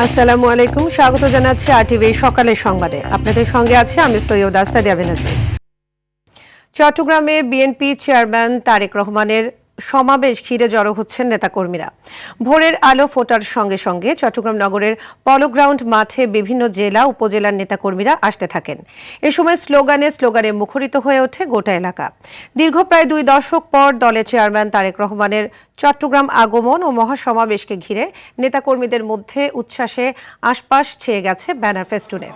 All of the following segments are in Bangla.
আসসালামু আলাইকুম, স্বাগত জানাচ্ছি আরটিভি সকালের সংবাদে। আপনাদের সঙ্গে আছে আমি সৈয়দা সাদিয়া বেনাজি। চট্টগ্রামে বিএনপি চেয়ারম্যান তারেক রহমানের সমাবেশ ঘিরে জড়ো হচ্ছেন নেতাকর্মীরা। ভোরের আলো ফোটার সঙ্গে সঙ্গে চট্টগ্রাম নগরের পলো গ্রাউন্ড মাঠে বিভিন্ন জেলা উপজেলার নেতাকর্মীরা আসতে থাকেন। এ সময় স্লোগানে মুখরিত হয়ে ওঠে গোটা এলাকা। দীর্ঘ প্রায় 2 দশক পর দলের চেয়ারম্যান তারেক রহমানের চট্টগ্রাম আগমন ও মহাসমাবেশকে ঘিরে নেতাকর্মীদের মধ্যে উচ্ছ্বাসে আশপাশ ছেয়ে গেছে ব্যানার ফেস্টুনে।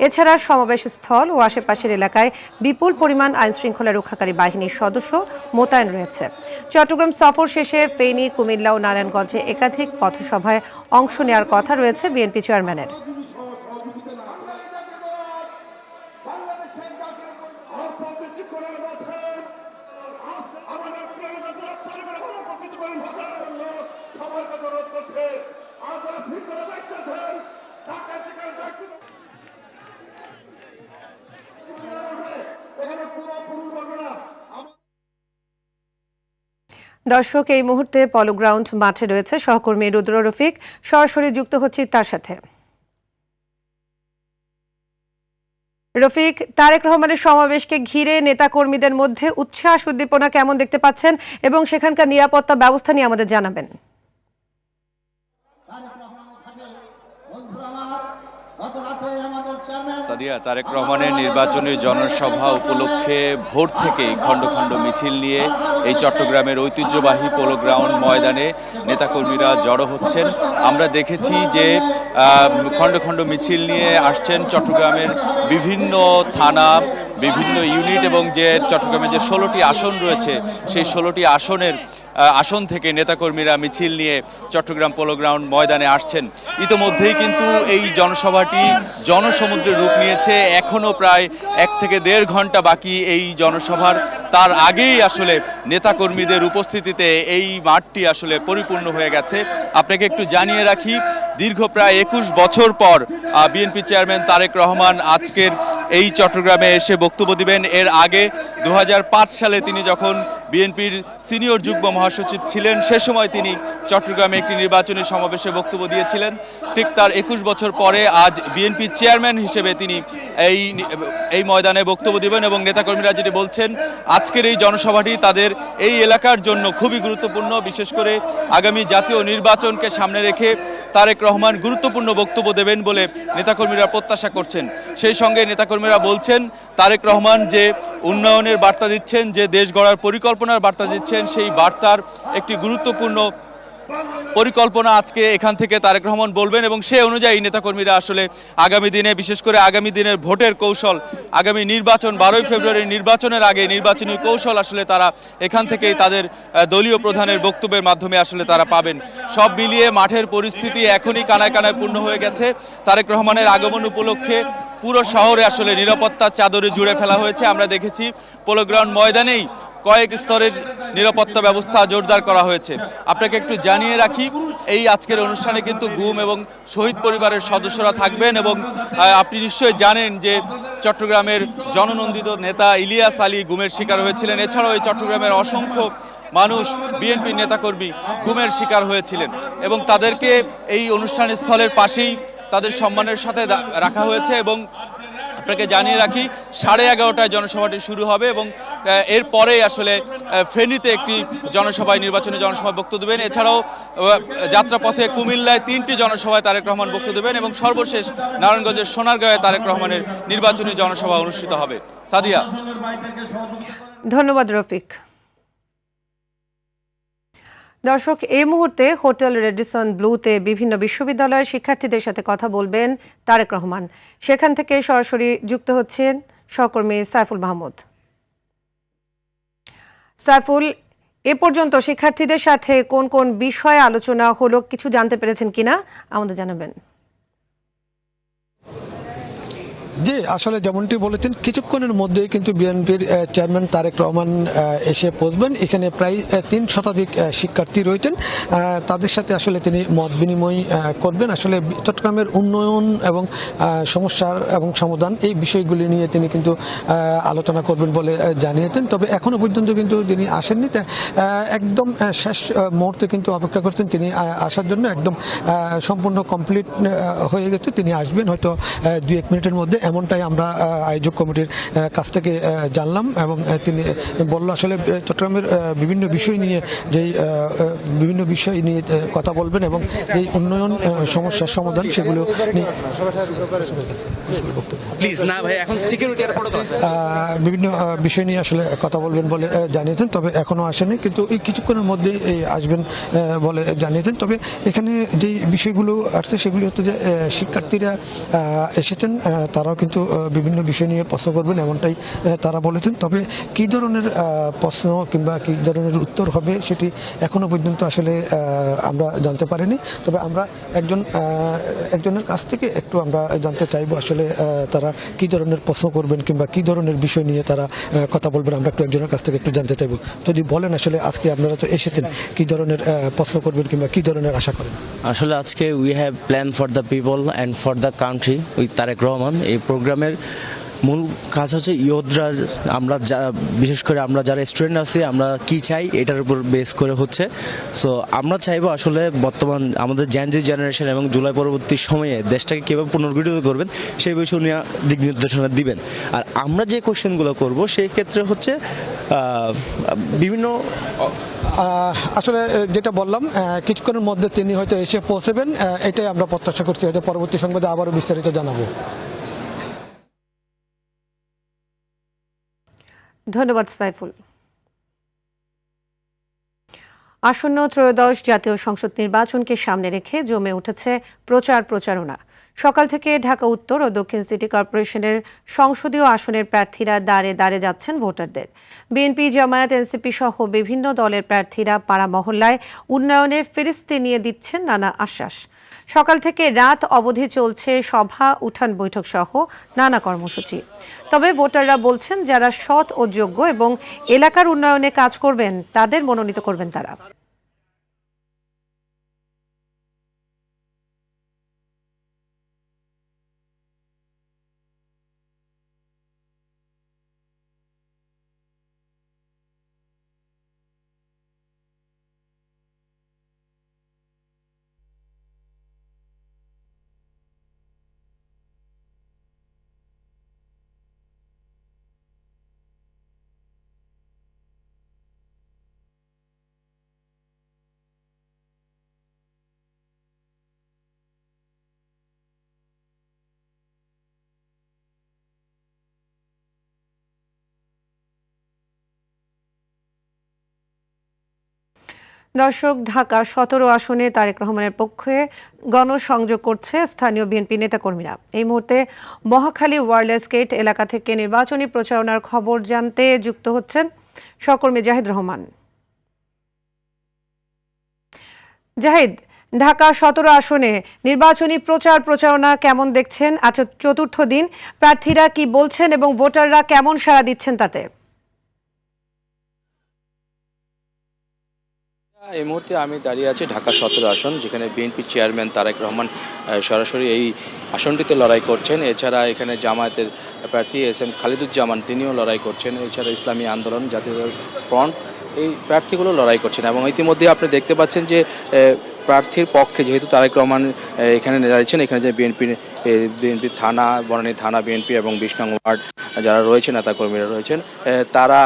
এছাড়া সমাবেশ স্থল ও আশেপাশের এলাকায় বিপুল পরিমাণ আইনশৃঙ্খলা রক্ষাকারী বাহিনীর সদস্য মোতায়েন রয়েছে। চট্টগ্রাম সফর শেষে ফেনী, কুমিল্লা ও নারায়ণগঞ্জে একাধিক পথসভায় অংশ নেওয়ার কথা রয়েছে বিএনপি চেয়ারম্যানের। দর্শক, এই মুহূর্তে পলো গ্রাউন্ড মাঠে রয়েছে সহকর্মী রুদ্র রফিক। সরাসরি যুক্ত হচ্ছি তার সাথে। রফিক, তারেক রহমানের সমাবেশকে ঘিরে নেতাকর্মীদের মধ্যে উচ্ছ্বাস উদ্দীপনা কেমন দেখতে পাচ্ছেন এবং সেখানকার নিরাপত্তা ব্যবস্থা নিয়ে আমাদের জানাবেন। সাদিয়া, তারেক রহমানের নির্বাচনী জনসভা উপলক্ষে ভোর থেকেই খণ্ড খণ্ড মিছিল নিয়ে এই চট্টগ্রামের ঐতিহ্যবাহী পোলো গ্রাউন্ড ময়দানে নেতাকর্মীরা জড়ো হচ্ছেন। আমরা দেখেছি যে খণ্ড খণ্ড মিছিল নিয়ে আসছেন চট্টগ্রামের বিভিন্ন থানা, বিভিন্ন ইউনিট এবং যে চট্টগ্রামের যে 16টি আসন রয়েছে সেই 16টি আসন থেকে নেতাকর্মীরা মিছিল নিয়ে চট্টগ্রাম পোলো গ্রাউন্ড ময়দানে আসছেন। ইতোমধ্যেই কিন্তু এই জনসভাটি জনসমুদ্রে রূপ নিয়েছে। এখনও প্রায় 1 থেকে 1.5 ঘন্টা বাকি এই জনসভার। তার আগেই আসলে নেতাকর্মীদের উপস্থিতিতে এই মাঠটি আসলে পরিপূর্ণ হয়ে গেছে। আপনাকে একটু জানিয়ে রাখি, দীর্ঘ প্রায় 21 বছর পর বিএনপি চেয়ারম্যান তারেক রহমান আজকের এই চট্টগ্রামে এসে বক্তব্য দিবেন। এর আগে 2005 সালে তিনি যখন বিএনপির সিনিয়র যুগ্ম মহাসচিব ছিলেন, সে সময় তিনি চট্টগ্রামে একটি নির্বাচনী সমাবেশে বক্তব্য দিয়েছিলেন। ঠিক তার 21 বছর পরে আজ বিএনপি চেয়ারম্যান হিসেবে তিনি এই ময়দানে বক্তব্য দিবেন এবং নেতাকর্মীরা যেটি বলছেন, আজকের এই জনসভাটি তাদের এই এলাকার জন্য খুবই গুরুত্বপূর্ণ। বিশেষ করে আগামী জাতীয় নির্বাচনকে সামনে রেখে তারেক রহমান গুরুত্বপূর্ণ বক্তব্য দেবেন বলে নেতাকর্মীরা প্রত্যাশা করছেন। সেই সঙ্গে নেতাকর্মীরা বলছেন, তারেক রহমান যে উন্নয়নের বার্তা দিচ্ছেন, যে দেশ গড়ার পরিকল্পনার বার্তা দিচ্ছেন, সেই বার্তার একটি গুরুত্বপূর্ণ পরিকল্পনা আজকে এখান থেকে তারেক রহমান বলবেন এবং সে অনুযায়ী নেতাকর্মীরা আসলে আগামী দিনে, বিশেষ করে আগামী দিনের ভোটের কৌশল, আগামী নির্বাচন 12ই ফেব্রুয়ারি নির্বাচনের আগে নির্বাচনী কৌশল আসলে তারা এখান থেকেই তাদের দলীয় প্রধানের বক্তব্যের মাধ্যমে আসলে তারা পাবেন। সব মিলিয়ে মাঠের পরিস্থিতি এখনই কানায় কানায় পূর্ণ হয়ে গেছে। তারেক রহমানের আগমন উপলক্ষে পুরো শহরে আসলে নিরাপত্তার চাদরে জুড়ে ফেলা হয়েছে। আমরা দেখেছি পোলো গ্রাউন্ড ময়দানেই কয়েক স্তরের নিরাপত্তা ব্যবস্থা জোরদার করা হয়েছে। আপনাকে একটু জানিয়ে রাখি, এই আজকের অনুষ্ঠানে কিন্তু গুম এবং শহীদ পরিবারের সদস্যরা থাকবেন এবং আপনি নিশ্চয়ই জানেন যে চট্টগ্রামের জননন্দিত নেতা ইলিয়াস আলী গুমের শিকার হয়েছিলেন। এছাড়াও এই চট্টগ্রামের অসংখ্য মানুষ, বিএনপির নেতাকর্মী গুমের শিকার হয়েছিলেন এবং তাদেরকে এই অনুষ্ঠান স্থলের পাশেই তাদের সম্মানের সাথে রাখা হয়েছে। এবং আপনাকে জানিয়ে রাখি, 11:30টায় জনসভাটি শুরু হবে এবং এরপরে আসলে ফেনীতে একটি নির্বাচনী জনসভায় বক্তব্য দেবেন। এছাড়াও যাত্রাপথে কুমিল্লায় 3টি জনসভায় তারেক রহমান বক্তব্য দেবেন এবং সর্বশেষ নারায়ণগঞ্জের সোনারগাঁয়ে তারেক রহমানের নির্বাচনী জনসভা অনুষ্ঠিত হবে। সাদিয়া। ধন্যবাদ রফিক। দর্শক, এই মুহূর্তে হোটেল রেডিসন ব্লুতে বিভিন্ন বিশ্ববিদ্যালয়ের শিক্ষার্থীদের সাথে কথা বলবেন তারেক রহমান। সেখান থেকে সরাসরি যুক্ত হচ্ছেন সহকর্মী সাইফুল মাহমুদ। সাইফুল, এ পর্যন্ত শিক্ষার্থীদের সাথে কোন কোন বিষয়ে আলোচনা হলো, কিছু জানতে পেরেছেন কিনা আমাদের জানাবেন। জি, আসলে যেমনটি বলেছেন কিছুক্ষণের মধ্যেই কিন্তু বিএনপির চেয়ারম্যান তারেক রহমান এসে পৌঁছবেন। এখানে প্রায় ৩ শতাধিক শিক্ষার্থী রয়েছেন, তাদের সাথে আসলে তিনি মত বিনিময় করবেন। আসলে চট্টগ্রামের উন্নয়ন এবং সমস্যার এবং সমাধান এই বিষয়গুলি নিয়ে তিনি কিন্তু আলোচনা করবেন বলে জানিয়েছেন। তবে এখনো পর্যন্ত কিন্তু তিনি আসেননি, একদম শেষ মুহূর্তে কিন্তু অপেক্ষা করছেন তিনি আসার জন্য। একদম সম্পূর্ণ কমপ্লিট হয়ে গেছে, তিনি আসবেন হয়তো 2-1 মিনিটের মধ্যে, এমনটাই আমরা আয়োজক কমিটির কাছ থেকে জানলাম। এবং তিনি বলল আসলে চট্টগ্রামের বিভিন্ন বিষয় নিয়ে কথা বলবেন এবং যে উন্নয়ন সমস্যার সমাধান সেগুলো নিয়ে বিভিন্ন বিষয় নিয়ে আসলে কথা বলবেন বলে জানিয়েছেন। তবে এখনো আসেনি, কিন্তু এই কিছুক্ষণের মধ্যেই আসবেন বলে জানিয়েছেন। তবে এখানে যে বিষয়গুলো আসছে সেগুলি হচ্ছে যে শিক্ষার্থীরা এসেছেন, তারাও কিন্তু বিভিন্ন বিষয় নিয়ে প্রশ্ন করবেন এমনটাই তারা বলেছেন। তবে কী ধরনের প্রশ্ন কিংবা কী ধরনের উত্তর হবে সেটি এখনো পর্যন্ত আসলে আমরা জানতে পারিনি। তবে আমরা একজনের কাছ থেকে একটু আমরা জানতে চাইবো আসলে তারা কী ধরনের প্রশ্ন করবেন কিংবা কী ধরনের বিষয় নিয়ে তারা কথা বলবেন। আমরা একজনের কাছ থেকে একটু জানতে চাইবো। যদি বলেন আসলে আজকে আপনারা তো এসেছেন, কী ধরনের প্রশ্ন করবেন কিংবা কী ধরনের আশা করেন? আসলে আজকে we have plan for the people and for the country with Tarique Rahman. এই প্রোগ্রামের মূল কাজ হচ্ছে ইয়োধরা, আমরা বিশেষ করে আমরা যারা স্টুডেন্ট আছি আমরা কি চাই এটার উপর বেস করে হচ্ছে। সো আমরা চাইবো আসলে বর্তমান আমাদের জেনজি জেনারেশন এবং জুলাই পরবর্তী সময়ে দেশটাকে কীভাবে পুনর্গঠিত করবেন সেই বিষয় নিয়ে দিক নির্দেশনা দিবেন। আর আমরা যে কোশ্চেনগুলো করব সেই ক্ষেত্রে হচ্ছে বিভিন্ন আসলে যেটা বললাম কিছুক্ষণের মধ্যে তিনি হয়তো এসে পৌঁছবেন, এটাই আমরা প্রত্যাশা করছি। হয়তো পরবর্তী সংবাদে আবারও বিস্তারিত জানাবো। ধন্যবাদ সাইফুল। আসন্ন ত্রয়োদশ জাতীয় সংসদ নির্বাচনকে সামনে রেখে জমে উঠেছে প্রচারণা। সকাল থেকে ঢাকা উত্তর ও দক্ষিণ সিটি কর্পোরেশনের সংসদীয় আসনের প্রার্থীরা দাঁড়ে দাঁড়ে যাচ্ছেন ভোটারদের। বিএনপি, জামায়াত, এনসিপি সহ বিভিন্ন দলের প্রার্থীরা পাড়া মহল্লায় উন্নয়নের ফেরিস্তি নিয়ে দিচ্ছেন নানা আশ্বাস। সকাল থেকে রাত অবধি চলছে সভা, উঠান বৈঠক সহ নানা কর্মসূচি। তবে ভোটাররা বলছেন যারা সৎ ও যোগ্য এবং এলাকার উন্নয়নে কাজ করবেন তাদের মনোনীত করবেন তারা। দর্শক, ঢাকা 17 আসনে তারেক রহমানের পক্ষে গণসংযোগ করছে স্থানীয় বিএনপি নেতাকর্মীরা। এই মুহূর্তে মহাখালী ওয়ারলেস গেট এলাকা থেকে নির্বাচনী প্রচারণার খবর জানতে যুক্ত হচ্ছেন সহকর্মী জাহিদ রহমান। জাহিদ, ঢাকা 17 আসনে নির্বাচনী প্রচারণা কেমন দেখছেন? আচ্ছা, চতুর্থ দিন প্রার্থীরা কি বলছেন এবং ভোটাররা কেমন সাড়া দিচ্ছেন তাতে? এই মুহূর্তে আমি দাঁড়িয়ে আছি ঢাকা 17 আসন, যেখানে বিএনপি চেয়ারম্যান তারেক রহমান সরাসরি এই আসনটিতে লড়াই করছেন। এছাড়া এখানে জামায়াতের প্রার্থী এস.এম. খালিদুজ্জামান তিনিও লড়াই করছেন। এছাড়া ইসলামী আন্দোলন, জাতীয় ফ্রন্ট এই প্রার্থীগুলো লড়াই করছেন। এবং ইতিমধ্যে আপনি দেখতে পাচ্ছেন যে প্রার্থীর পক্ষে যেহেতু তারেক রহমান এখানে দাঁড়িয়েছেন, এখানে যে বিএনপি থানা, বনানী থানা বিএনপি এবং 20 নং ওয়ার্ড যারা রয়েছেন নেতাকর্মীরা রয়েছেন, তারা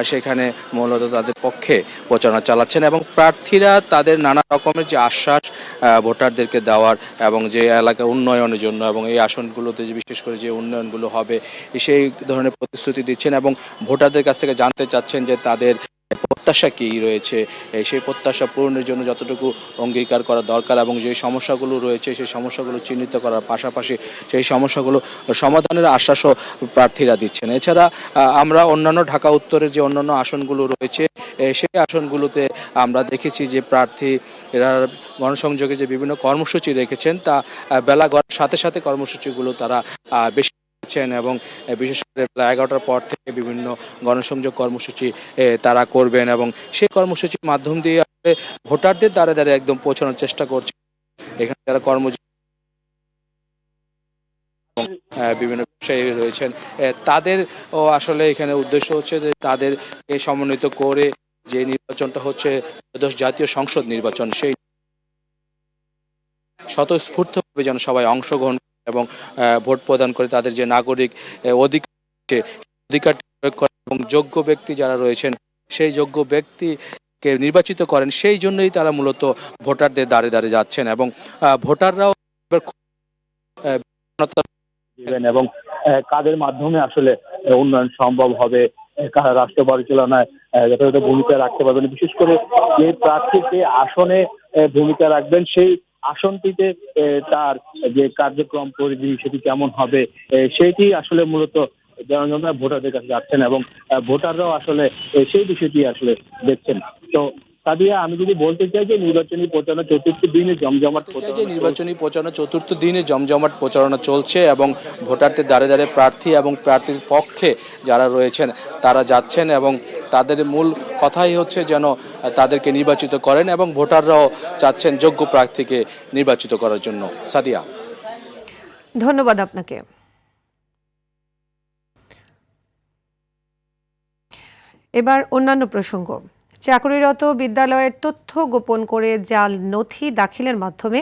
সেখানে মূলত তাদের পক্ষে প্রচারণা চালাচ্ছেন। এবং প্রার্থীরা তাদের নানা রকমের যে আশ্বাস ভোটারদেরকে দেওয়ার এবং যে এলাকা উন্নয়নের জন্য এবং এই আসনগুলোতে যে বিশেষ করে যে উন্নয়নগুলো হবে সেই ধরনের প্রতিশ্রুতি দিচ্ছেন এবং ভোটারদের কাছ থেকে জানতে চাচ্ছেন যে তাদের প্রত্যাশা কী রয়েছে, সেই প্রত্যাশা পূরণের জন্য যতটুকু অঙ্গীকার করা দরকার এবং যে সমস্যাগুলো রয়েছে সেই সমস্যাগুলো চিহ্নিত করার পাশাপাশি সেই সমস্যাগুলো সমাধানের আশ্বাসও প্রার্থীরা দিচ্ছেন। এছাড়া আমরা অন্যান্য ঢাকা উত্তরের যে অন্যান্য আসনগুলো রয়েছে সেই আসনগুলোতে আমরা দেখেছি যে প্রার্থীরা গণসংযোগে যে বিভিন্ন কর্মসূচি রেখেছেন তা বেলা গড়ার সাথে সাথে কর্মসূচিগুলো তারা বেশি করছেন এবং বিশেষ করে বেলা 11টার পর থেকে বিভিন্ন গণসংযোগ কর্মসূচি তারা করবেন এবং সেই কর্মসূচির মাধ্যম দিয়ে আসলে ভোটারদের দ্বারে দ্বারে একদম পৌঁছানোর চেষ্টা করছে। এখানে যারা বিভিন্ন ব্যবসায়ী রয়েছেন তাদের আসলে এখানে উদ্দেশ্য হচ্ছে যে তাদেরকে সমন্বিত করে যে নির্বাচনটা হচ্ছে জাতীয় সংসদ নির্বাচন, সেই স্বতঃস্ফূর্তভাবে যেন সবাই অংশগ্রহণ এবং ভোট প্রদান করে তাদের যে নাগরিক অধিকার প্রয়োগ করে এবং যোগ্য ব্যক্তি যারা রয়েছেন সেই যোগ্য ব্যক্তিকে নির্বাচিত করেন। সেই জন্যই তারা মূলত ভোটারদের দ্বারে দ্বারে যাচ্ছেন এবং ভোটাররাও এবং কাদের মাধ্যমে আসলে উন্নয়ন সম্ভব হবে, কারা রাষ্ট্র পরিচালনায় যথাযথ ভূমিকা রাখতে পারবেন, বিশেষ করে যে প্রার্থীকে আসনে ভূমিকা রাখবেন সেই আসনটিতে তার যে কার্যক্রম পরিধি সেটি কেমন হবে, সেইটি আসলে মূলত জনগণরা ভোটারদের কাছে যাচ্ছেন এবং ভোটাররাও আসলে সেই বিষয়টি আসলে দেখছেন। তো সাদিয়া, আমি যদি বলতে চাই যে নির্বাচনী প্রচারণা চতুর্থ দিনে জমজমাট প্রচারণা চলছে এবং ভোটারদের দ্বারে দ্বারে প্রার্থী এবং প্রার্থীর পক্ষে যারা রয়েছেন তারা যাচ্ছেন এবং তাদের মূল কথাই হচ্ছে যেন তাদেরকে নির্বাচিত করেন এবং ভোটাররাও চাচ্ছেন যোগ্য প্রার্থীকে নির্বাচিত করার জন্য। সাদিয়া, ধন্যবাদ আপনাকে। এবার অন্যান্য প্রসঙ্গ। চাকরিরত বিদ্যালয়ের তথ্য গোপন করে জাল নথি দাখিলের মাধ্যমে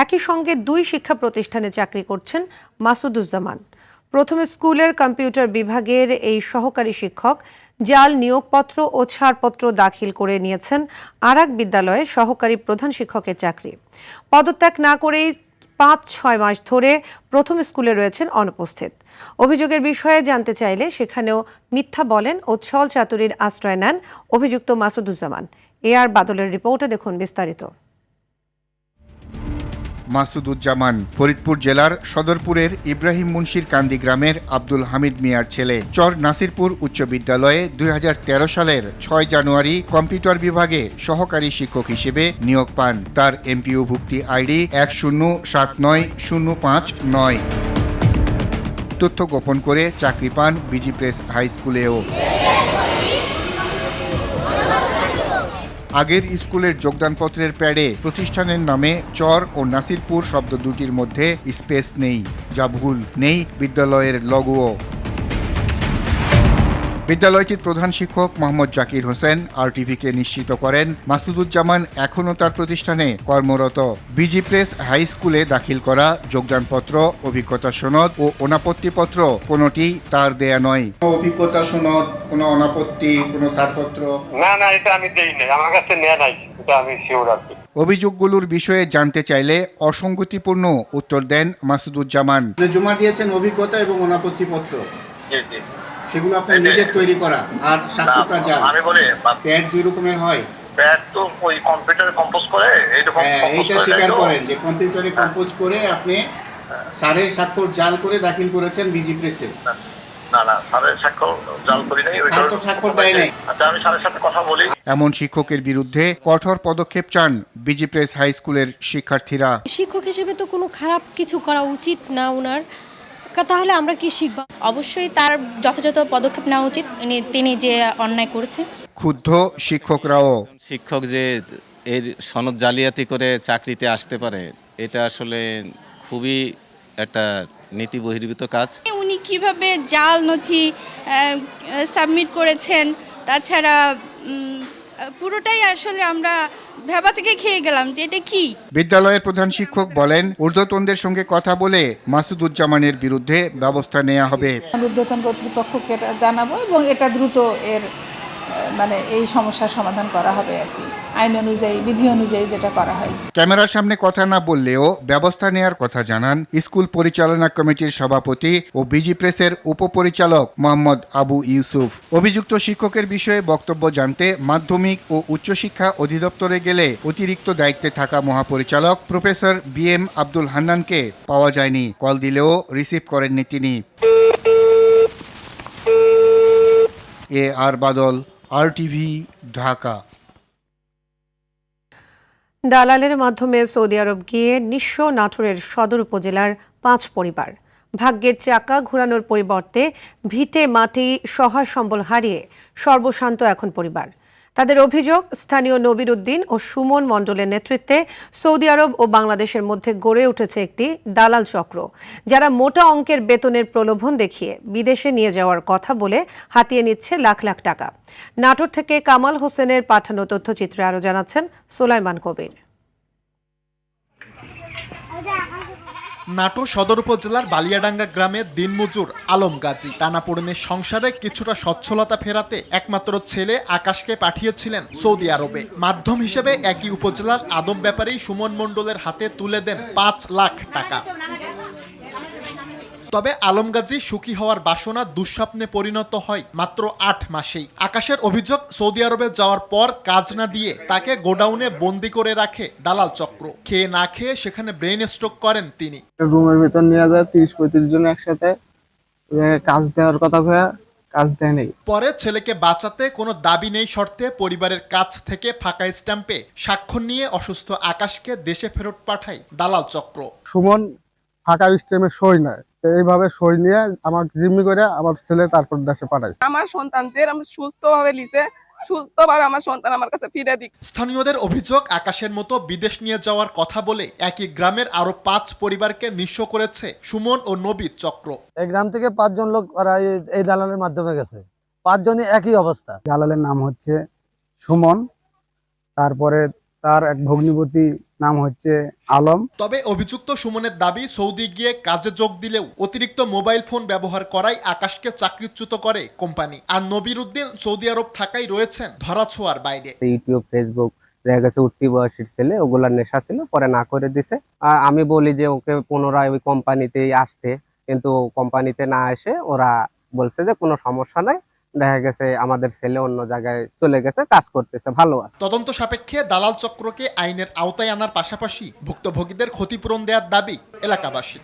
একই সঙ্গে 2 শিক্ষা প্রতিষ্ঠানে চাকরি করছেন মাসুদুজ্জামান। প্রথমে স্কুলের কম্পিউটার বিভাগের এই সহকারী শিক্ষক জাল নিয়োগপত্র ও ছাড়পত্র দাখিল করে নিয়েছেন আরেক বিদ্যালয়ে সহকারী প্রধান শিক্ষকের চাকরি। পদত্যাগ না করেই 5-6 মাস ধরে প্রথম স্কুলে রয়েছেন অনুপস্থিত। অভিযোগের বিষয়ে জানতে চাইলে সেখানেও মিথ্যা বলেন ও ছল চাতুরির আশ্রয় নেন অভিযুক্ত মাসুদুজ্জামান। আর বাদলের রিপোর্টে দেখুন বিস্তারিত। মাসুদুজ্জামান ফরিদপুর জেলার সদরপুরের ইব্রাহিম মুন্সির কান্দি গ্রামের আব্দুল হামিদ মিয়ার ছেলে। চর নাসিরপুর উচ্চ বিদ্যালয়ে 2013 সালের 6 জানুয়ারি কম্পিউটার বিভাগে সহকারী শিক্ষক হিসেবে নিয়োগ পান। তার এমপিও ভুক্তি আইডি 10790559। তথ্য গোপন করে চাকরি পান বিজি প্রেস হাই স্কুলেও। আগের স্কুলের যোগদানপত্রের প্যাডে প্রতিষ্ঠানের নামে চর ও নাসিরপুর শব্দ দুটির মধ্যে স্পেস নেই, যা ভুল। নেই বিদ্যালয়ের লোগোও। বিদ্যালয়টির প্রধান শিক্ষক মোহাম্মদ জাকির হোসেন আরটিভিকে নিশ্চিত করেন মাসুদুজ্জামান এখনও তার প্রতিষ্ঠানে কর্মরত। বিজি প্রেস হাই স্কুলে দাখিল করা যোগদানপত্র, অভিজ্ঞতা সনদ ও অনাপত্তিপত্র কোনোটি তার দেয়া নয়। অভিজ্ঞতা সনদ, কোনো অনাপত্তি, কোনো ছাড়পত্র না, এটা আমি দেই নাই, আমার কাছে নেয়া নাই, এটা আমি শিওর আছি। অভিযোগগুলোর বিষয়ে জানতে চাইলে অসঙ্গতিপূর্ণ উত্তর দেন মাসুদুজ্জামান। জমা দিয়েছেন অভিজ্ঞতা এবং অনাপত্তিপত্র, জি। সেগুলো আপনার নিজের তৈরি করা, আর স্বাক্ষরটা যা আমি বলি প্যাড 2 রকমের হয়। প্যাড তো ওই কম্পিউটারে কম্পোজ করে, এইটা স্বীকার করেন যে কম্পিউটারে কম্পোজ করে আপনি স্যারের স্বাক্ষর জাল করে দাখিল করেছেন বিজি প্রেসে। না, স্যারের স্বাক্ষর জাল করি নাই, স্যার তো স্বাক্ষর দেয় নাই। আচ্ছা, আমি স্যারের সাথে কথা বলি। এমন শিক্ষকের বিরুদ্ধে কঠোর পদক্ষেপ চান বিজি প্রেস হাই স্কুলের শিক্ষার্থীরা। শিক্ষক হিসেবে তো কোনো খারাপ কিছু করা উচিত না ওনার, তাহলে আমরা কি শিখব? অবশ্যই তার যথাযথ পদক্ষেপ নেওয়া উচিত, তিনি যে অন্যায় করেছে। ক্ষুব্ধ শিক্ষকরাও। শিক্ষক যে এর সনদ জালিয়াতি করে চাকরিতে আসতে পারে, এটা আসলে খুবই একটা নীতি বহির্ভূত কাজ। উনি কিভাবে জাল নথি সাবমিট করেছেন, তাছাড়া পুরোটাই আসলে আমরা ভেবা থেকে খেয়ে গেলাম যে এটা কি। বিদ্যালয়ের প্রধান শিক্ষক বলেন, ঊর্ধ্বতনদের সঙ্গে কথা বলে মাসুদুজ্জামানের বিরুদ্ধে ব্যবস্থা নেওয়া হবে। ঊর্ধ্বতন কর্তৃপক্ষকে এটা জানাবো এবং এটা দ্রুত এর এই সমস্যার সমাধান করা হবে আর কি, আইন অনুযায়ী, বিধি অনুযায়ী যেটা করা হয়। ক্যামেরার সামনে কথা না বললেও ব্যবস্থা নেয়ার কথা জানান স্কুল পরিচালনা কমিটির সভাপতি ও বিজি প্রেসের উপপরিচালক মোহাম্মদ আবু ইউসুফ। অভিযুক্ত শিক্ষকের বিষয়ে বক্তব্য জানতে মাধ্যমিক ও উচ্চশিক্ষা অধিদপ্তরে গেলে অতিরিক্ত দায়িত্বে থাকা মহাপরিচালক প্রফেসর BM আব্দুল হান্নানকে পাওয়া যায়নি। কল দিলেও রিসিভ করেননি তিনি। আর বাদল, RTV, ঢাকা। দালালের মাধ্যমে সৌদি আরব গিয়ে নিঃস্ব নাটোরের সদর উপজেলার 5 পরিবার। ভাগ্যের চাকা ঘোরানোর পরিবর্তে ভিটে মাটি সহায় সম্বল হারিয়ে সর্বশান্ত এখন পরিবার। তাদের অভিযোগ, স্থানীয় নবির উদ্দিন ও সুমন মণ্ডলের নেতৃত্বে সৌদি আরব ও বাংলাদেশের মধ্যে গড়ে উঠেছে একটি দালাল চক্র, যারা মোটা অঙ্কের বেতনের প্রলোভন দেখিয়ে বিদেশে নিয়ে যাওয়ার কথা বলে হাতিয়ে নিচ্ছে লাখ লাখ টাকা। নাটোর থেকে কামাল হোসেনের পাঠানো তথ্যচিত্রে আরও জানাচ্ছেন সোলাইমান কবির। নাটোর সদর উপজেলার বালিয়াডাঙ্গা গ্রামের দিনমজুর আলম গাজী টানাপোড়েনের সংসারে কিছুটা সচ্ছলতা ফেরাতে একমাত্র ছেলে আকাশকে পাঠিয়েছিলেন সৌদি আরবে। মাধ্যম হিসেবে একই উপজেলার আদম ব্যাপারেই সুমন মণ্ডলের হাতে তুলে দেন 5 লাখ টাকা। তবে আলম গাজী সুখী হওয়ার বাসনা দুঃস্বপ্নে পরিণত হয় মাত্র 8 মাসেই। আকাশের অভিযোগ, সৌদি আরবে যাওয়ার পর কাজ না দিয়ে তাকে গোডাউনে বন্দি করে রাখে দালাল চক্র। খেয়ে না খেয়ে সেখানে ব্রেন স্ট্রোক করেন তিনি। রুমের ভিতর নিয়ে যায় 30-35 জন একসাথে, কাজ দেওয়ার কথা কয়ে কাজ দেয় নেই। পরে ছেলেকে বাঁচাতে কোনো দাবি নেই শর্তে পরিবারের কাছ থেকে ফাঁকা স্ট্যাম্পে স্বাক্ষর নিয়ে অসুস্থ আকাশকে দেশে ফেরত পাঠায় দালাল চক্র। সুমন ফাঁকা স্ট্যাম্পে সই নেয়, এইভাবে সই নিয়ে আমার জিম্মি করে আমার ছেলে তারপর দেশে পাঠায়। আমার সন্তান যেরকম সুস্থভাবে লিছে, সুস্থভাবে আমার সন্তান আমার কাছে ফিরে দিক। স্থানীয়দের অভিযোগ, আকাশের মতো বিদেশ নিয়ে যাওয়ার কথা বলে একই গ্রামের আরো 5 পরিবারকে নিঃস্ব করেছে সুমন ও নবীর চক্র। এই গ্রাম থেকে 5 জন লোক ওরা এই দালালের মাধ্যমে গেছে, 5 জনই একই অবস্থা। দালালের নাম হচ্ছে সুমন, তারপরে তার এক ভগ্নিপতি নাম হচ্ছে আলম। তবে অভিযুক্ত সুমনের দাবি, সৌদি গিয়ে কাজে যোগ দিলেও অতিরিক্ত মোবাইল ফোন ব্যবহার করায় আকাশকে চাকরিচ্যুত করে কোম্পানি। আর নবির উদ্দিন সৌদি আরব থাকাই রয়েছেন ধরাছোঁয়ার বাইরে। ইউটিউব, ফেসবুক দেখা গেছে উঠতি বয়সীর ছেলে, ওগুলার নেশা ছিল, পরে না করে দিছে। আর আমি বলি যে ওকে পুনরায় ওই কোম্পানিতেই আসতে, কিন্তু কোম্পানিতে না এসে ওরা বলছে যে কোনো সমস্যা নাই, দেখা গেছে আমাদের ছেলে অন্য জায়গায় চলে গেছে, কাজ করতেছে, ভালো আছে। তদন্ত সাপেক্ষে দালাল চক্রকে আইনের আওতায় আনার পাশাপাশি ভুক্তভোগীদের ক্ষতিপূরণ দেওয়ার দাবি এলাকাবাসীর।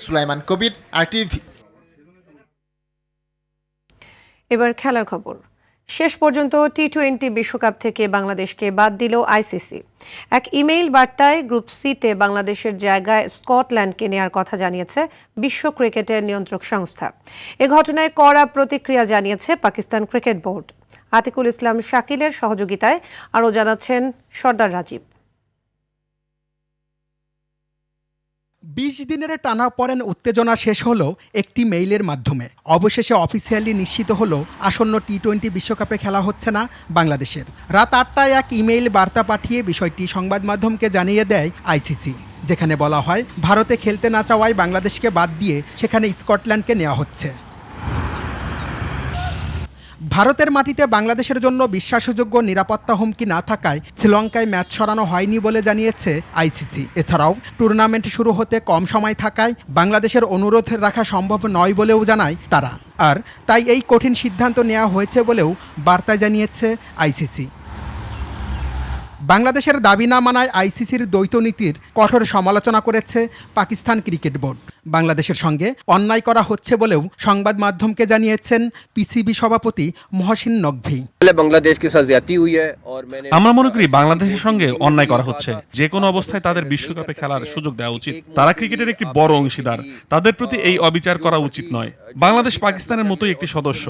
সুলাইমান কবির, RTV। এবার খেলার খবর। শেষ পর্যন্ত টি-20 বিশ্বকাপ থেকে বাংলাদেশকে বাদ দিল আইসিসি। এক ইমেইল বার্তায় গ্রুপ সিতে বাংলাদেশের জায়গায় স্কটল্যান্ডকে নেয়ার কথা জানিয়েছে বিশ্ব ক্রিকেটের নিয়ন্ত্রক সংস্থা। এ ঘটনায় কড়া প্রতিক্রিয়া জানিয়েছে পাকিস্তান ক্রিকেট বোর্ড। আতিকুল ইসলাম শাকিলের সহযোগিতায় আরও জানাচ্ছেন সর্দার রাজীব। 20 দিনের টানাপড়েন উত্তেজনা শেষ হলো একটি মেইলের মাধ্যমে। অবশেষে অফিসিয়ালি নিশ্চিত হলো আসন্ন টি-20 বিশ্বকাপে খেলা হচ্ছে না বাংলাদেশের। রাত 8টায় এক ইমেইল বার্তা পাঠিয়ে বিষয়টি সংবাদ মাধ্যমকে জানিয়ে দেয় আইসিসি, যেখানে বলা হয় ভারতে খেলতে না চাওয়ায় বাংলাদেশকে বাদ দিয়ে সেখানে স্কটল্যান্ডকে নেওয়া হচ্ছে। ভারতের মাটিতে বাংলাদেশের জন্য বিশ্বাসযোগ্য নিরাপত্তা হুমকি না থাকায় শ্রীলঙ্কায় ম্যাচ সরানো হয়নি বলে জানিয়েছে আইসিসি। এছাড়াও টুর্নামেন্ট শুরু হতে কম সময় থাকায় বাংলাদেশের অনুরোধ রাখা সম্ভব নয় বলেও জানায় তারা। আর তাই এই কঠিন সিদ্ধান্ত নেওয়া হয়েছে বলেও বার্তায় জানিয়েছে আইসিসি। বাংলাদেশের দাবি না মানায় আইসিসির দ্বৈত নীতির কঠোর সমালোচনা করেছে পাকিস্তান ক্রিকেট বোর্ড। বাংলাদেশের সঙ্গে অন্যায় করা হচ্ছে বলেও সংবাদ মাধ্যমকে জানিয়েছেন পিসিবি সভাপতি মহসিন নকভি। আমরা মনে করি বাংলাদেশের সঙ্গে অন্যায় করা হচ্ছে। যে কোনো অবস্থায় তাদের বিশ্বকাপে খেলার সুযোগ দেওয়া উচিত। তারা ক্রিকেটের একটি বড় অংশীদার, তাদের প্রতি এই অবিচার করা উচিত নয়। বাংলাদেশ পাকিস্তানের মতোই একটি সদস্য।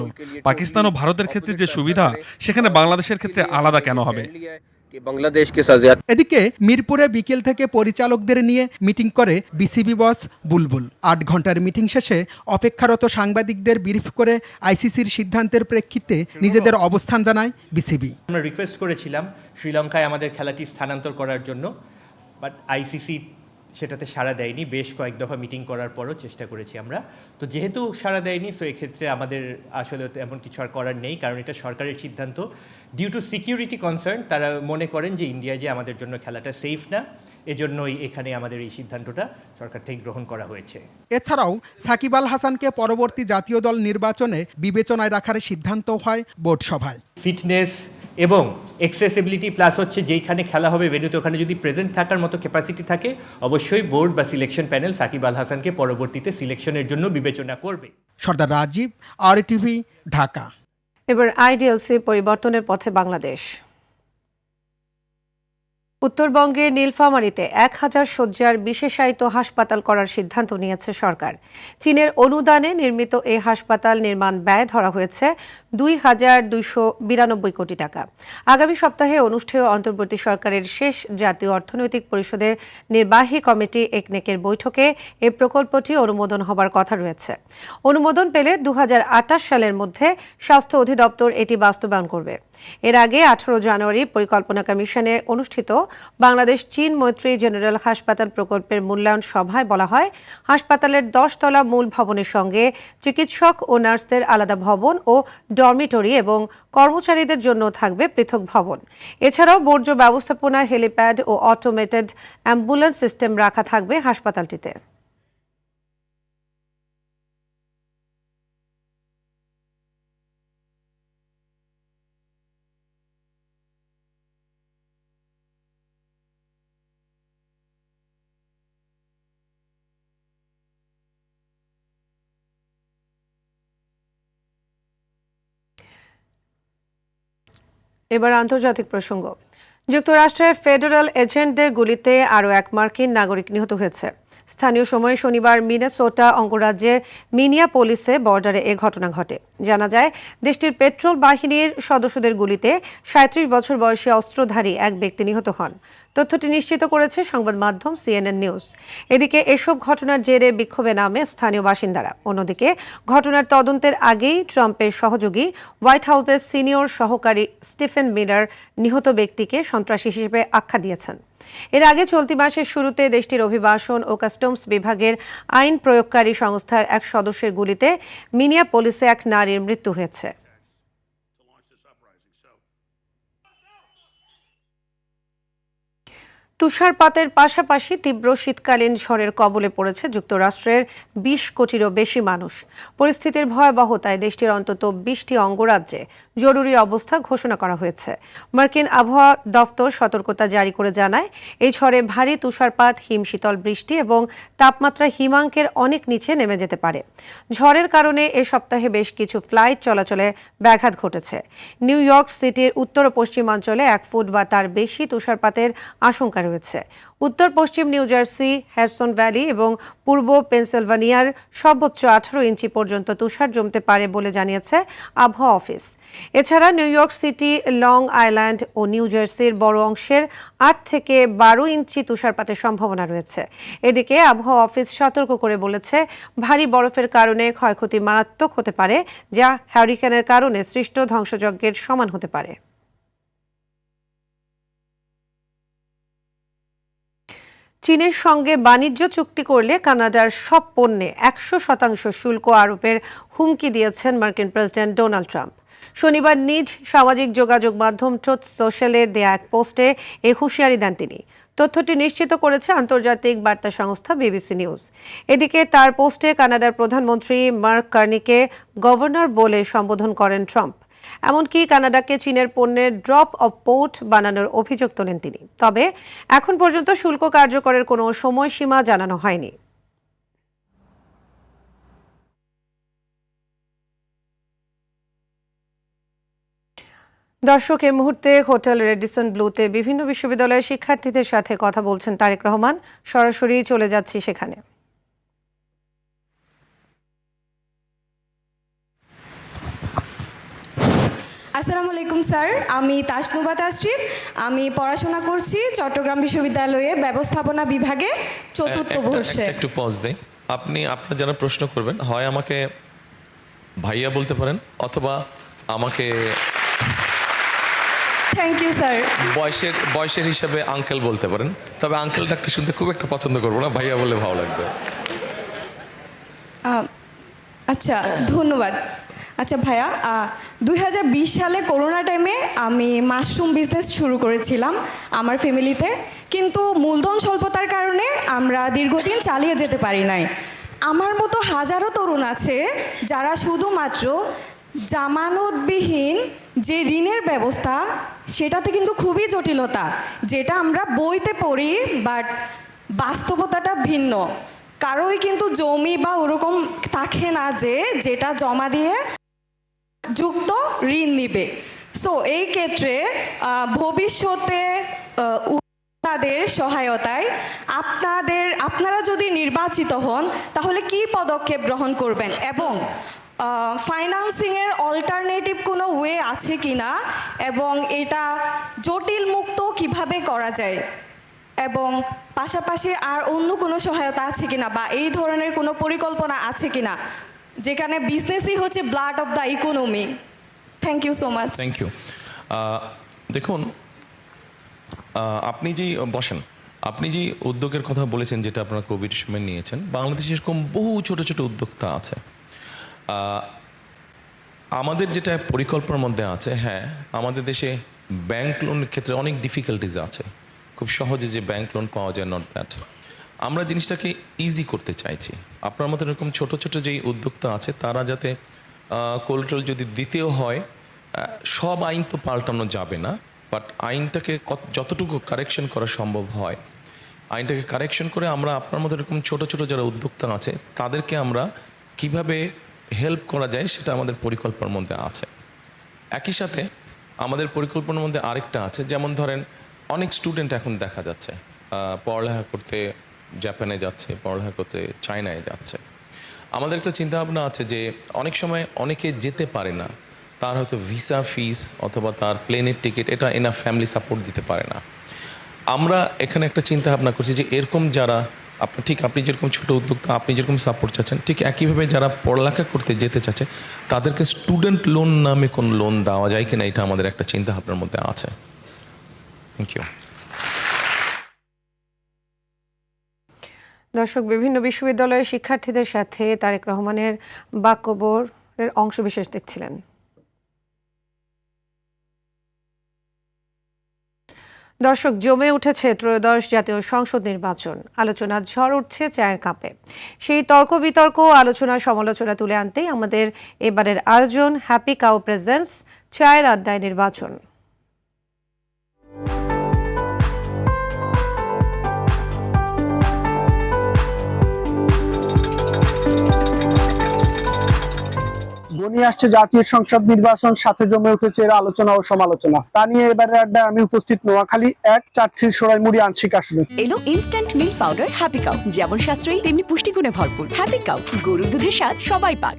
পাকিস্তান ও ভারতের ক্ষেত্রে যে সুবিধা, সেখানে বাংলাদেশের ক্ষেত্রে আলাদা কেন হবে? এদিকে মিরপুরে বিকেল থেকে পরিচালকদের নিয়ে মিটিং করে বিসিবি বস বুলবুল। 8 ঘন্টার মিটিং শেষে অপেক্ষারত সাংবাদিকদের ব্রিফ করে আইসিসির সিদ্ধান্তের প্রেক্ষিতে নিজেদের অবস্থান জানায় বিসিবি। আমরা রিকোয়েস্ট করেছিলাম শ্রীলঙ্কায় আমাদের খেলাটি স্থানান্তর করার জন্য, বাট আইসিসি সেটাতে সাড়া দেয়নি। বেশ কয়েক দফা মিটিং করার পরও চেষ্টা করেছি আমরা। তো যেহেতু সাড়া দেয়নি, সো এক্ষেত্রে আমাদের আসলে এমন কিছু আর করার নেই, কারণ এটা সরকারের সিদ্ধান্ত। ডিউ টু সিকিউরিটি কনসার্ন তারা মনে করেন যে ইন্ডিয়ায় যে আমাদের জন্য খেলাটা সেফ না, এজন্যই এখানে আমাদের এই সিদ্ধান্তটা সরকার থেকে গ্রহণ করা হয়েছে। এছাড়াও সাকিব আল হাসানকে পরবর্তী জাতীয় দল নির্বাচনে বিবেচনায় রাখার সিদ্ধান্ত হয় বোর্ড সভায়। ফিটনেস এবং অ্যাক্সেসিবিলিটি প্লাস হচ্ছে যেইখানে খেলা হবে ভেন্যুতে, ওখানে যদি প্রেজেন্ট থাকার মতো ক্যাপাসিটি থাকে, অবশ্যই বোর্ড বা সিলেকশন প্যানেল সাকিব আল হাসানকে পরবর্তীতে সিলেকশনের জন্য বিবেচনা করবে। সর্দার রাজীব, RTV, ঢাকা। এবার IDLC পরিবর্তনের পথে বাংলাদেশ। উত্তরবঙ্গের নীলফামারীতে 1000 শয্যার বিশেষায়িত হাসপাতাল করার সিদ্ধান্ত নিয়েছে সরকার। চীনের অনুদানে নির্মিত এই হাসপাতাল নির্মাণ ব্যয় ধরা হয়েছে 2292 কোটি টাকা। আগামী সপ্তাহে অনুষ্ঠেয় অন্তর্বর্তী সরকারের শেষ জাতীয় অর্থনৈতিক পরিষদের নির্বাহী কমিটি একনেকের বৈঠকে এই প্রকল্পটি অনুমোদন হবার কথা রয়েছে। অনুমোদন পেলে 2028 সালের মধ্যে স্বাস্থ্য অধিদপ্তর এটি বাস্তবায়ন করবে। এর আগে 18 জানুয়ারি পরিকল্পনা কমিশনে অনুষ্ঠিত বাংলাদেশ চীন মৈত্রী জেনারেল হাসপাতাল প্রকল্পের মূল্যায়ন সভায় বলা হয়, হাসপাতালের 10 তলা মূল ভবনের সঙ্গে চিকিৎসক ও নার্সদের আলাদা ভবন ও ডরমিটরি এবং কর্মচারীদের জন্য থাকবে পৃথক ভবন। এছাড়াও বর্জ্য ব্যবস্থাপনা, হেলিপ্যাড ও অটোমেটেড অ্যাম্বুলেন্স সিস্টেম রাখা থাকবে হাসপাতালটিতে। এবার আন্তর্জাতিক প্রসঙ্গ। যুক্তরাষ্ট্রের ফেডারেল এজেন্টদের গুলিতে আরও এক মার্কিন নাগরিক নিহত হয়েছে। স্থানীয় সময় শনিবার মিনেসোটা অঙ্গরাজ্যের মিনিয়াপোলিসে বর্ডারে এ ঘটনা ঘটে। জানা যায়, দেশটির পেট্রোল বাহিনীর সদস্যদের গুলিতে 37 বছর বয়সী অস্ত্রধারী এক ব্যক্তি নিহত হন। তথ্যটি নিশ্চিত করেছে সংবাদ মাধ্যম CNN নিউজ। এদিকে এসব ঘটনার জেরে বিক্ষোভে নামে স্থানীয় বাসিন্দারা। অন্যদিকে ঘটনার তদন্তের আগেই ট্রাম্পের সহযোগী হোয়াইট হাউসের সিনিয়র সহকারী স্টিফেন মিলার নিহত ব্যক্তিকে সন্ত্রাসী হিসেবে আখ্যা দিয়েছেন। এর আগে চলতি মাসের শুরুতে দেশটির অভিবাসন ও কাস্টমস বিভাগের আইন প্রয়োগকারী সংস্থার এক সদস্যের গুলিতে মিনিয়াপোলিসে এক নারীর মৃত্যু হয়েছে। তুষারপাতের পাশাপাশি তীব্র শীতকালীন ঝড়ের কবলে পড়েছে যুক্তরাষ্ট্রের 20 কোটিরও বেশি মানুষ। পরিস্থিতির ভয়াবহতায় দেশটির অন্তত 20টি অঙ্গরাজ্যে জরুরি অবস্থা ঘোষণা করা হয়েছে। মার্কিন আবহাওয়া দফতর সতর্কতা জারি করে জানায়, এই ঝড়ে ভারী তুষারপাত, হিমশীতল বৃষ্টি এবং তাপমাত্রা হিমাঙ্কের অনেক নিচে নেমে যেতে পারে। ঝড়ের কারণে এ সপ্তাহে বেশ কিছু ফ্লাইট চলাচলে ব্যাঘাত ঘটেছে। নিউ ইয়র্ক সিটির উত্তর ও পশ্চিমাঞ্চলে 1 ফুট বা তার বেশি তুষারপাতের আশঙ্কা রয়েছে। উত্তর পশ্চিম নিউ জার্সি, হ্যাডসন ভ্যালি এবং পূর্ব পেনসিলভানিয়ার সর্বোচ্চ 18 ইঞ্চি পর্যন্ত তুষার জমতে পারে বলে জানিয়েছে আবহাওয়া অফিস। এছাড়া New York City, Long Island ও নিউ জার্সির বড় অংশের 8 থেকে 12 ইঞ্চি তুষারপাতের সম্ভাবনা রয়েছে। এদিকে আবহাওয়া অফিস সতর্ক করে বলেছে, ভারী বরফের কারণে ক্ষয়ক্ষতি মারাত্মক হতে পারে, যা হারিকেনের কারণে সৃষ্ট ধ্বংসযজ্ঞের সমান হতে পারে। চীনের সঙ্গে বাণিজ্য চুক্তি করলে কানাডার সব পণ্যে 100% শুল্ক আরোপের হুমকি দিয়েছেন মার্কিন প্রেসিডেন্ট ডোনাল্ড ট্রাম্প। শনিবার নিজ সামাজিক যোগাযোগ মাধ্যম ট্রুথ সোশ্যালে দেয়া এক পোস্টে এই হুঁশিয়ারি দেন তিনি। তথ্যটি নিশ্চিত করেছে আন্তর্জাতিক বার্তা সংস্থা BBC নিউজ। এদিকে তার পোস্টে কানাডার প্রধানমন্ত্রী মার্ক কার্নিকে গভর্নর বলে সম্বোধন করেন ট্রাম্প। এমনকি কানাডাকে চীনের পণ্যের ড্রপ অফ পোর্ট বানানোর অভিযোগ তোলেন তিনি। তবে এখন পর্যন্ত শুল্ক কার্যকরের কোনো সময়সীমা জানানো হয়নি। দর্শক, এই মুহূর্তে হোটেল রেডিসন ব্লুতে বিভিন্ন বিশ্ববিদ্যালয়ের শিক্ষার্থীদের সাথে কথা বলছেন তারেক রহমান। সরাসরি চলে যাচ্ছি সেখানে। আসসালামু আলাইকুম স্যার, আমি তাসনুবা তাসরিফ। আমি পড়াশোনা করছি চট্টগ্রাম বিশ্ববিদ্যালয়ে ব্যবস্থাপনা বিভাগে 4র্থ বর্ষে। একটু পজ দেই। আপনি আপনার যারা প্রশ্ন করবেন, হয় আমাকে ভাইয়া বলতে পারেন অথবা আমাকে থ্যাংক ইউ স্যার বয়সের হিসাবে আঙ্কেল বলতে পারেন। তবে আঙ্কেল ডাকটা শুনতে খুব একটা পছন্দ করবো না, ভাইয়া বলে ভালো লাগবে। আচ্ছা, ধন্যবাদ। আচ্ছা ভাইয়া, 2020 সালে করোনা টাইমে আমি মাশরুম বিজনেস শুরু করেছিলাম আমার ফ্যামিলিতে, কিন্তু মূলধন স্বল্পতার কারণে আমরা দীর্ঘদিন চালিয়ে যেতে পারি নাই। আমার মতো হাজারো তরুণ আছে যারা শুধুমাত্র জামানতবিহীন যে ঋণের ব্যবস্থা, সেটাতে কিন্তু খুবই জটিলতা, যেটা আমরা বইতে পড়ি, বাট বাস্তবতাটা ভিন্ন। কারোই কিন্তু জমি বা ওরকম থাকে না যেটা জমা দিয়ে যুক্ত ঋণ নিবে। সো এই ক্ষেত্রে ভবিষ্যতে উদ্যোক্তাদের সহায়তায় আপনারা যদি নির্বাচিত হন তাহলে কি পদক্ষেপ গ্রহণ করবেন এবং ফাইন্যান্সিংয়ের অল্টারনেটিভ কোনো ওয়ে আছে কিনা এবং এটা জটিল মুক্ত কিভাবে করা যায় এবং পাশাপাশি আর অন্য কোনো সহায়তা আছে কিনা বা এই ধরনের কোনো পরিকল্পনা আছে কিনা যেখানে বিজনেসই হচ্ছে blood of the economy. Thank you so much. Thank you. দেখুন, আপনি যে উদ্যোগের কথা বলেছেন, যেটা আপনারা কোভিড সময় নিয়েছেন, বাংলাদেশে এরকম বহু ছোট ছোট উদ্যোক্তা আছে। আমাদের যেটা পরিকল্পনার মধ্যে আছে, হ্যাঁ, আমাদের দেশে ব্যাংক লোনের ক্ষেত্রে অনেক ডিফিকাল্টিজ আছে, খুব সহজে যে ব্যাংক লোন পাওয়া যায় নট দ্যাট। আমরা জিনিসটাকে ইজি করতে চাইছি। আপনার মতো এরকম ছোট ছোট যেই উদ্যোক্তা আছে তারা যাতে কোলাটেরাল যদি দিতেও হয়, সব আইন তো পাল্টানো যাবে না, বাট আইনটাকে যতটুকু কারেকশন করা সম্ভব হয় আইনটাকে কারেকশন করে আমরা আপনার মতো এরকম ছোট ছোট যারা উদ্যোক্তা আছে তাদেরকে আমরা কিভাবে হেল্প করা যায় সেটা আমাদের পরিকল্পনার মধ্যে আছে। একই সাথে আমাদের পরিকল্পনার মধ্যে আরেকটা আছে, যেমন ধরেন অনেক স্টুডেন্ট এখন দেখা যাচ্ছে পড়ালেখা করতে জাপানে যাচ্ছে, পড়ালেখা করতে চায়নায় যাচ্ছে। আমাদের একটা চিন্তাভাবনা আছে যে অনেক সময় অনেকে যেতে পারে না, তার হয়তো ভিসা ফিস অথবা তার প্লেনের টিকিট এটা এনা ফ্যামিলি সাপোর্ট দিতে পারে না। আমরা এখানে একটা চিন্তা ভাবনা করছি যে এরকম যারা আপনি যেরকম ছোট উদ্যোক্তা আপনি যেরকম সাপোর্ট চাচ্ছেন, ঠিক একইভাবে যারা পড়ালেখা করতে যেতে চাচ্ছে তাদেরকে স্টুডেন্ট লোন নামে কোন লোন দেওয়া যায় কিনা, এটা আমাদের একটা চিন্তা ভাবনার মধ্যে আছে। Thank you. দর্শক, বিভিন্ন বিশ্ববিদ্যালয়ের শিক্ষার্থীদের সাথে তারেক রহমানের বাক্যবরের অংশবিশেষ দেখছিলেন। দর্শক, জমে উঠেছে ত্রয়োদশ জাতীয় সংসদ নির্বাচন। আলোচনার ঝড় উঠছে চায়ের কাপে। সেই তর্ক বিতর্ক আলোচনা সমালোচনা তুলে আনতেই আমাদের এবারের আয়োজন হ্যাপি কাউ প্রেজেন্টস চায়ের আড্ডায় নির্বাচন। ঘনিয়ে আসছে জাতীয় সংসদ নির্বাচন, সাথে জমে উঠেছে এর আলোচনা ও সমালোচনা। তা নিয়ে এবারের আড্ডায় আমি উপস্থিত নোয়াখালী 1 চাটখিল সোনাইমুড়ি আংশিক আসনে। এলো instant milk powder happy cow, যেমন সাশ্রয়ী তেমনি পুষ্টিগুণে ভরপুর। হ্যাপি কাউ, গরুর দুধের স্বাদ সবাই পাক।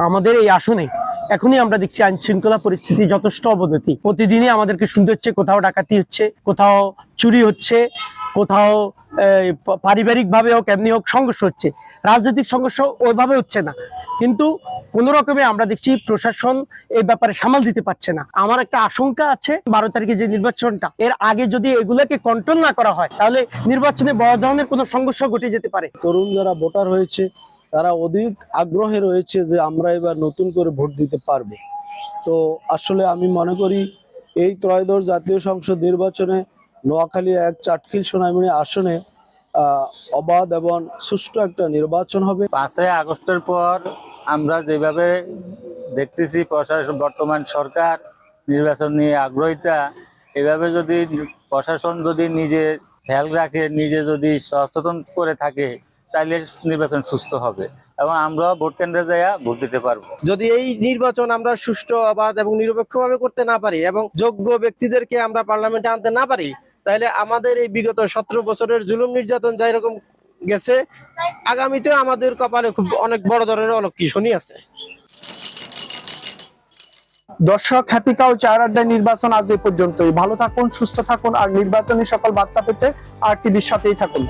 আমাদের এই আসনে এখনই আমরা দেখছি আইন শৃঙ্খলা পরিস্থিতি যথেষ্ট অবনতি। প্রতিদিনই আমাদেরকে শুনতে হচ্ছে কোথাও ডাকাতি হচ্ছে, কোথাও চুরি হচ্ছে, কোথাও পারিবারিক ভাবে হোক এমনি হোক সংঘর্ষ হচ্ছে। রাজনৈতিক সংঘর্ষ ওইভাবে হচ্ছে না, কিন্তু কোনো রকমে আমরা দেখছি প্রশাসন এই ব্যাপারে সামাল দিতে পারছে না। আমার একটা আশঙ্কা আছে 12 তারিখে যে নির্বাচনটা, এর আগে যদি এগুলাকে কন্ট্রোল না করা হয় তাহলে নির্বাচনে বড় ধরনের কোনো সংঘর্ষ ঘটে যেতে পারে। তরুণ যারা ভোটার হয়েছে তারা অধিক আগ্রহে রয়েছে যে আমরা এবার নতুন করে ভোট দিতে পারবো। তো আসলে আমি মনে করি এই ত্রয়োদশ জাতীয় সংসদ নির্বাচনে নোয়াখালী 1 চাটখিল সোনাইমুড়ি আসনে অবাধ এবং সুষ্ঠু একটা নির্বাচন হবে। 5 আগস্টের পর আমরা যেভাবে দেখতেছি প্রশাসন, বর্তমান সরকার নির্বাচন নিয়ে আগ্রহিতা, এভাবে যদি প্রশাসন যদি নিজে খেয়াল রাখে, নিজে যদি সচেতন করে থাকে, তাহলে নির্বাচন সুস্থ হবে এবং আমরা ভোট কেন্দ্রে যাইয়া ভোট দিতে পারবো। যদি এই নির্বাচন আমরা সুষ্ঠু, অবাধ এবং নিরপেক্ষভাবে করতে না পারি এবং যোগ্য ব্যক্তিদেরকে আমরা পার্লামেন্টে আনতে না পারি, তাহলে আমাদের এই বিগত 17 বছরের জুলুম নির্যাতন যাই রকম গেছে, আগামীতে আমাদের কপালে খুব অনেক বড় ধরনের অলক্ষণই আছে। দর্শক, হ্যাপি কাউ চায়ের আড্ডায় নির্বাচন আজ এই পর্যন্তই। ভালো থাকুন, সুস্থ থাকুন আর নির্বাচনী সকল বার্তা পেতে RTVর সাথেই থাকুন।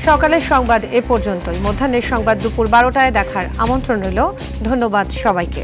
সকালের সংবাদ এ পর্যন্তই। মধ্যাহ্নের সংবাদ দুপুর 12টায় দেখার আমন্ত্রণ রইল। ধন্যবাদ সবাইকে।